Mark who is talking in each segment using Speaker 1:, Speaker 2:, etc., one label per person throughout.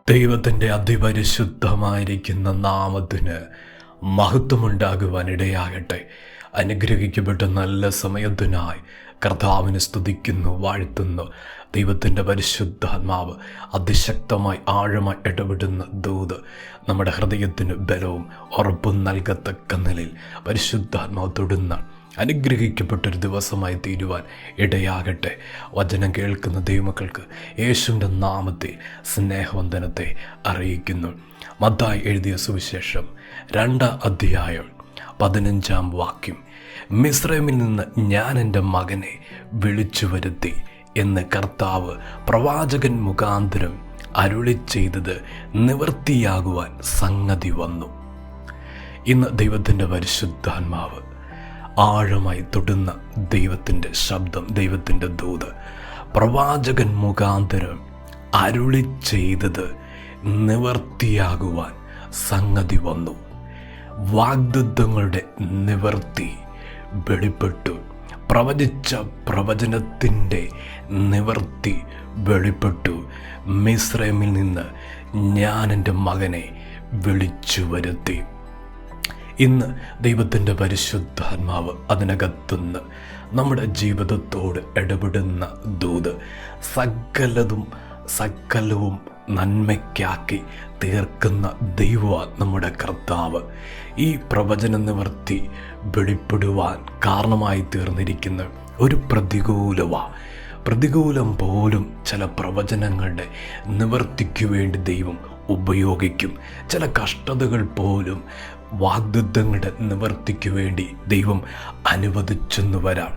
Speaker 1: ദൈവത്തിൻ്റെ അതിപരിശുദ്ധമായിരിക്കുന്ന നാമത്തിന് മഹത്വമുണ്ടാകുവാൻ ഇടയാകട്ടെ. അനുഗ്രഹിക്കപ്പെട്ട നല്ല സമയത്തിനായി കർത്താവിനെ സ്തുതിക്കുന്നു, വാഴ്ത്തുന്നു. ദൈവത്തിൻ്റെ പരിശുദ്ധാത്മാവ് അതിശക്തമായി ആഴമായി ഇടപെടുന്ന ദൂത് നമ്മുടെ ഹൃദയത്തിന് ബലവും ഉറപ്പും നൽകത്തക്ക നിലയിൽ പരിശുദ്ധാത്മാവ് തൊടുന്ന അനുഗ്രഹിക്കപ്പെട്ടൊരു ദിവസമായി തീരുവാൻ ഇടയാകട്ടെ. വചനം കേൾക്കുന്ന ദൈവമക്കൾക്ക് യേശുവിൻ്റെ നാമത്തെ സ്നേഹവന്ദനത്തെ അറിയിക്കുന്നു. മത്തായി എഴുതിയ സുവിശേഷം 2 അധ്യായം 15 വാക്യം, മിസ്രൈമിൽ നിന്ന് ഞാൻ എൻ്റെ മകനെ വിളിച്ചു വരുത്തി എന്ന് കർത്താവ് പ്രവാചകൻ മുഖാന്തരം അരുളി ചെയ്തത് നിവൃത്തിയാകുവാൻ സംഗതി വന്നു. ഇന്ന് ദൈവത്തിൻ്റെ പരിശുദ്ധാത്മാവ് ആഴമായി തൊടുന്ന ദൈവത്തിൻ്റെ ശബ്ദം, ദൈവത്തിൻ്റെ ദൂത് പ്രവാചകൻ മുഖാന്തരം അരുളി ചെയ്തത് നിവൃത്തിയാകുവാൻ സംഗതി വന്നു. വാഗ്ദത്തങ്ങളുടെ നിവൃത്തി വെളിപ്പെട്ടു. പ്രവചിച്ച പ്രവചനത്തിൻ്റെ നിവൃത്തി വെളിപ്പെട്ടു. മിസ്രൈമിൽ നിന്ന് ഞാൻ എൻ്റെ മകനെ വിളിച്ചു വരുത്തി. ഇന്ന് ദൈവത്തിൻ്റെ പരിശുദ്ധാത്മാവ് അതിനകത്തുനിന്ന് നമ്മുടെ ജീവിതത്തോട് ഇടപെടുന്ന ദൂത് സകലവും നന്മയ്ക്കാക്കി തീർക്കുന്ന ദൈവമാണ് നമ്മുടെ കർത്താവ്. ഈ പ്രവചന നിവൃത്തി വെളിപ്പെടുവാൻ കാരണമായി തീർന്നിരിക്കുന്ന ഒരു പ്രതികൂലം പോലും ചില പ്രവചനങ്ങളുടെ നിവൃത്തിക്ക് വേണ്ടി ദൈവം ഉപയോഗിക്കും. ചില കഷ്ടതകൾ പോലും വാഗ്ദത്തങ്ങളുടെ നിവൃത്തിക്ക് വേണ്ടി ദൈവം അനുവദിച്ചെന്ന് വരാം.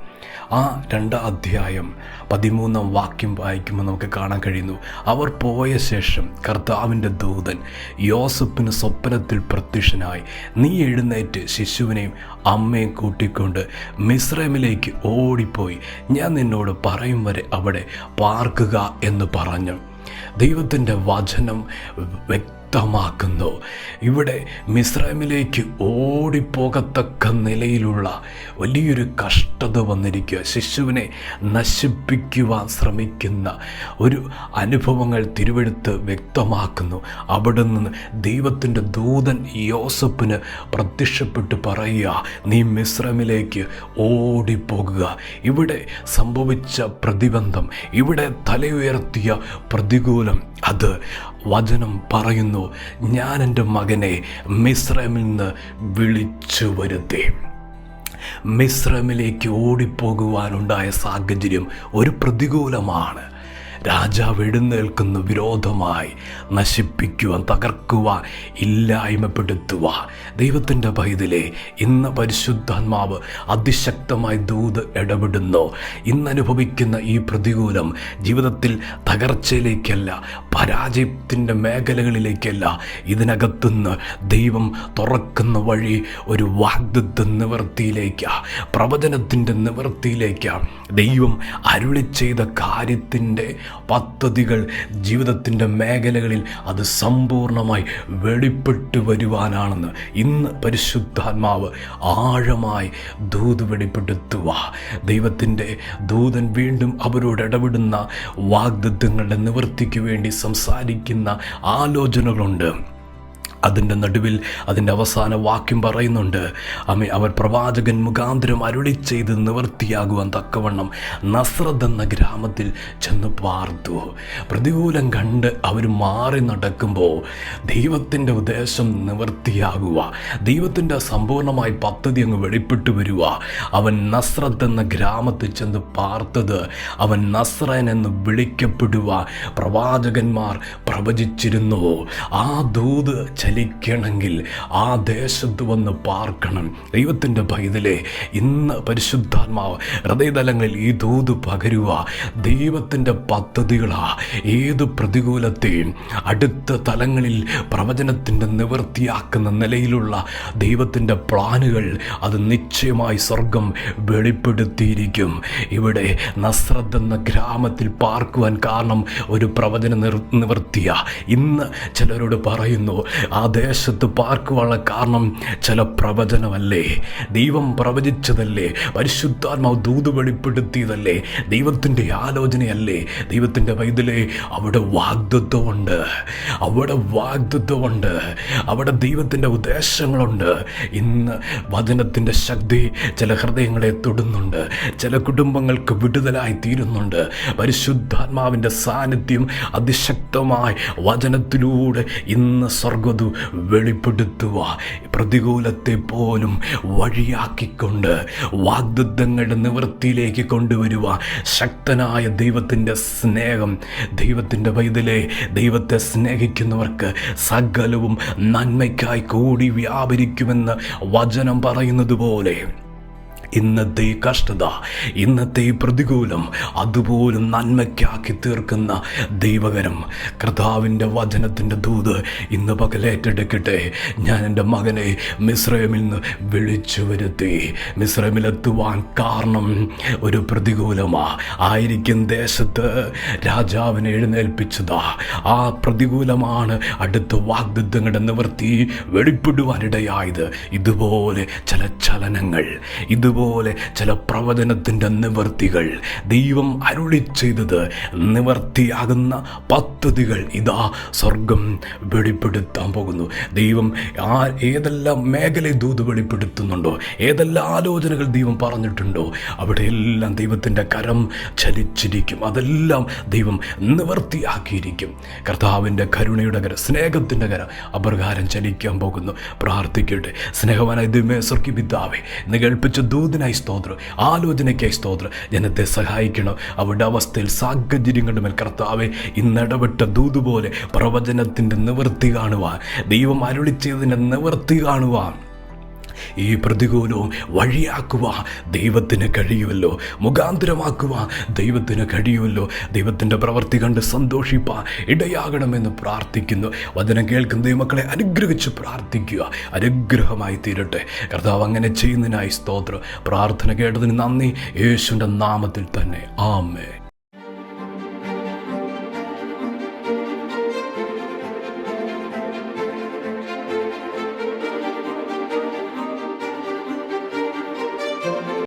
Speaker 1: ആ 2 അധ്യായം 13 വാക്യം വായിക്കുമ്പോൾ നമുക്ക് കാണാൻ കഴിയുന്നു, അവർ പോയ ശേഷം കർത്താവിൻ്റെ ദൂതൻ യോസഫിന് സ്വപ്നത്തിൽ പ്രത്യക്ഷനായി, നീ എഴുന്നേറ്റ് ശിശുവിനെയും അമ്മയും കൂട്ടിക്കൊണ്ട് മിസ്രൈമിലേക്ക് ഓടിപ്പോയി, ഞാൻ നിന്നോട് പറയും വരെ അവിടെ പാർക്കുക എന്ന് പറഞ്ഞു. ദൈവത്തിൻ്റെ വചനം വ്യക്തമാക്കുന്നു, ഇവിടെ മിസ്രൈമിലേക്ക് ഓടിപ്പോകത്തക്ക നിലയിലുള്ള വലിയൊരു കഷ്ടത വന്നിരിക്കുക. ശിശുവിനെ നശിപ്പിക്കുവാൻ ശ്രമിക്കുന്ന ഒരു അനുഭവങ്ങൾ തിരുവെടുത്ത് വ്യക്തമാക്കുന്നു. അവിടെ നിന്ന് ദൈവത്തിൻ്റെ ദൂതൻ യോസഫിന് പ്രത്യക്ഷപ്പെട്ട് പറയുക, നീ മിസ്രൈമിലേക്ക് ഓടിപ്പോകുക. ഇവിടെ സംഭവിച്ച പ്രതിബന്ധം, ഇവിടെ തലയുയർത്തിയ പ്രതികൂലം, അത് വചനം പറയുന്നു, ഞാൻ എൻ്റെ മകനെ മിസ്രൈമിൽ നിന്ന് വിളിച്ചു വരുത്തി. മിസ്രൈമിലേക്ക് ഓടിപ്പോകുവാനുണ്ടായ സാഹചര്യം ഒരു പ്രതികൂലമാണ്. രാജാവ് എഴുന്നേൽക്കുന്ന വിരോധമായി നശിപ്പിക്കുവാൻ, തകർക്കുവാൻ, ഇല്ലായ്മപ്പെടുത്തുവാൻ. ദൈവത്തിൻ്റെ പൈതലേ, ഇന്ന് പരിശുദ്ധാത്മാവ് അതിശക്തമായി ദൂത് ഇടപെടുന്നു. ഇന്നനുഭവിക്കുന്ന ഈ പ്രതികൂലം ജീവിതത്തിൽ തകർച്ചയിലേക്കല്ല, പരാജയത്തിൻ്റെ മേഖലകളിലേക്കല്ല, ഇതിനകത്തുനിന്ന് ദൈവം തുറക്കുന്ന വഴി ഒരു വാഗ്ദത്ത നിവൃത്തിയിലേക്കാണ്, പ്രവചനത്തിൻ്റെ നിവൃത്തിയിലേക്കാണ്. ദൈവം അരുളി ചെയ്ത കാര്യത്തിൻ്റെ പദ്ധതികൾ ജീവിതത്തിൻ്റെ മേഖലകളിൽ അത് സമ്പൂർണമായി വെളിപ്പെട്ടു വരുവാനാണെന്ന് ഇന്ന് പരിശുദ്ധാത്മാവ് ആഴമായി ദൂത് വെളിപ്പെടുത്തുക. ദൈവത്തിൻ്റെ ദൂതൻ വീണ്ടും അവരോട് ഇടപെടുന്ന വാഗ്ദത്തങ്ങളുടെ നിവൃത്തിക്ക് വേണ്ടി സംസാരിക്കുന്ന ആലോചനകളുണ്ട്. അതിൻ്റെ നടുവിൽ അതിൻ്റെ അവസാന വാക്യം പറയുന്നുണ്ട്, അവർ പ്രവാചകൻ മുഖാന്തരം അരുളി ചെയ്ത് നിവൃത്തിയാകുവാൻ തക്കവണ്ണം നസ്രത്ത് എന്ന ഗ്രാമത്തിൽ ചെന്ന് പാർത്തു. പ്രതികൂലം കണ്ട് അവർ മാറി നടക്കുമ്പോൾ ദൈവത്തിൻ്റെ ഉദ്ദേശം നിവൃത്തിയാകുക, ദൈവത്തിൻ്റെ സമ്പൂർണമായ പദ്ധതി അങ്ങ് വെളിപ്പെട്ടു വരിക. അവൻ നസ്രത്ത് എന്ന ഗ്രാമത്തിൽ ചെന്ന് പാർത്തത്, അവൻ നസ്രയൻ എന്ന് വിളിക്കപ്പെടുക പ്രവാചകന്മാർ പ്രവചിച്ചിരുന്നു. ആ ദൂത് ചലിക്കണമെങ്കിൽ ആ ദേശത്ത് വന്ന് പാർക്കണം. ദൈവത്തിൻ്റെ പൈതലേ, ഇന്ന് പരിശുദ്ധാത്മാവ് ഹൃദയതലങ്ങളിൽ ഈ ദൂത് പകരുക. ദൈവത്തിൻ്റെ പദ്ധതികളാ ഏത് പ്രതികൂലത്തെയും അടുത്ത തലങ്ങളിൽ പ്രവചനത്തിൻ്റെ നിവൃത്തിയാക്കുന്ന നിലയിലുള്ള ദൈവത്തിൻ്റെ പ്ലാനുകൾ അത് നിശ്ചയമായി സ്വർഗം വെളിപ്പെടുത്തിയിരിക്കും. ഇവിടെ നസ്രത്ത് എന്ന ഗ്രാമത്തിൽ പാർക്കുവാൻ കാരണം ഒരു പ്രവചന നിവൃത്തിയാ. ഇന്ന് ചിലരോട് പറയുന്നു, ആ ആ ദേശത്ത് പാർക്കുവാനുള്ള കാരണം ചില പ്രവചനമല്ലേ, ദൈവം പ്രവചിച്ചതല്ലേ, പരിശുദ്ധാത്മാവ് ദൂത് വെളിപ്പെടുത്തിയതല്ലേ, ദൈവത്തിൻ്റെ ആലോചനയല്ലേ. ദൈവത്തിൻ്റെ പൈതലേ, അവിടെ വാഗ്ദത്വമുണ്ട്, അവിടെ ദൈവത്തിൻ്റെ ഉദ്ദേശങ്ങളുണ്ട്. ഇന്ന് വചനത്തിൻ്റെ ശക്തി ചില ഹൃദയങ്ങളെ തൊടുന്നുണ്ട്, ചില കുടുംബങ്ങൾക്ക് വിടുതലായി തീരുന്നുണ്ട്. പരിശുദ്ധാത്മാവിൻ്റെ സാന്നിധ്യം അതിശക്തമായി വചനത്തിലൂടെ ഇന്ന് സ്വർഗ്ഗതു വെളിപ്പെടുത്തുക, പ്രതികൂലത്തെ പോലും വഴിയാക്കിക്കൊണ്ട് വാഗ്ദത്തങ്ങളുടെ നിവൃത്തിയിലേക്ക് കൊണ്ടുവരുക. ശക്തനായ ദൈവത്തിൻ്റെ സ്നേഹം, ദൈവത്തിൻ്റെ പൈതലേ, ദൈവത്തെ സ്നേഹിക്കുന്നവർക്ക് സകലവും നന്മയ്ക്കായി കൂടി വ്യാപരിക്കുമെന്ന് വചനം പറയുന്നത് പോലെ ഇന്നത്തെ ഈ കഷ്ടത, ഇന്നത്തെ ഈ പ്രതികൂലം അതുപോലും നന്മയ്ക്കാക്കി തീർക്കുന്ന ദൈവകരം കർത്താവിൻ്റെ വചനത്തിൻ്റെ ദൂത് ഇന്ന് പകലേറ്റെടുക്കട്ടെ. ഞാൻ എൻ്റെ മകനെ മിസ്രൈമിൽ നിന്ന് വിളിച്ചു വരുത്തി. മിസ്രൈമിലെത്തുവാൻ കാരണം ഒരു പ്രതികൂലമായിരിക്കും. ദേശത്ത് രാജാവിനെ എഴുന്നേൽപ്പിച്ചതാ. ആ പ്രതികൂലമാണ് അടുത്ത വാഗ്ദത്തങ്ങളുടെ നിവൃത്തി വെളിപ്പെടുവാനിടയായത്. ഇതുപോലെ ചില ചലനങ്ങൾ, ഇതുപോലെ ചില പ്രവചനത്തിൻ്റെ നിവൃത്തികൾ, ദൈവം അരുളി ചെയ്തത് നിവൃത്തിയാകുന്ന പദ്ധതികൾ ഇതാ സ്വർഗം വെളിപ്പെടുത്താൻ പോകുന്നു. ദൈവം ഏതെല്ലാം മേഖലയിൽ ദൂത് വെളിപ്പെടുത്തുന്നുണ്ടോ, ഏതെല്ലാം ആലോചനകൾ ദൈവം പറഞ്ഞിട്ടുണ്ടോ, അവിടെയെല്ലാം ദൈവത്തിൻ്റെ കരം ചലിച്ചിരിക്കും. അതെല്ലാം ദൈവം നിവൃത്തിയാക്കിയിരിക്കും. കർത്താവിൻ്റെ കരുണയുടെ കരം, സ്നേഹത്തിൻ്റെ കരം അപ്രകാരം ചലിക്കാൻ പോകുന്നു. പ്രാർത്ഥിക്കട്ടെ. സ്നേഹവാനായ ദൈവമേ, സ്വർഗ്ഗീയ പിതാവേ, ഇന്ന് കേൾപ്പിച്ച ദൂതിനായി സ്തോത്രം, ആലോചനയ്ക്കായി സ്തോത്രം. ജനത്തെ സഹായിക്കണം. അവരുടെ അവസ്ഥയിൽ സാഹചര്യങ്ങളുടെ മേൽ കർത്താവെ ഇന്നിടപെട്ട ദൂതുപോലെ പ്രവചനത്തിൻ്റെ നിവൃത്തി കാണുവാൻ, ദൈവം അരുളി ചെയ്തതിൻ്റെ നിവൃത്തി കാണുവാൻ, ഈ പ്രതികൂലവും വഴിയാക്കുവാൻ ദൈവത്തിന് കഴിയുമല്ലോ, മുഖാന്തരമാക്കുവാൻ ദൈവത്തിന് കഴിയുമല്ലോ. ദൈവത്തിൻ്റെ പ്രവൃത്തി കണ്ട് സന്തോഷിപ്പാൻ ഇടയാകണമെന്ന് പ്രാർത്ഥിക്കുന്നു. വചനം കേൾക്കുന്ന ദൈവമക്കളെ അനുഗ്രഹിച്ച് പ്രാർത്ഥിക്കുക, അനുഗ്രഹമായി തീരട്ടെ. കർത്താവ് അങ്ങനെ ചെയ്യുന്നതിനായി സ്തോത്രം. പ്രാർത്ഥന കേട്ടതിന് നന്ദി. യേശുവിൻ്റെ നാമത്തിൽ തന്നെ ആമേൻ.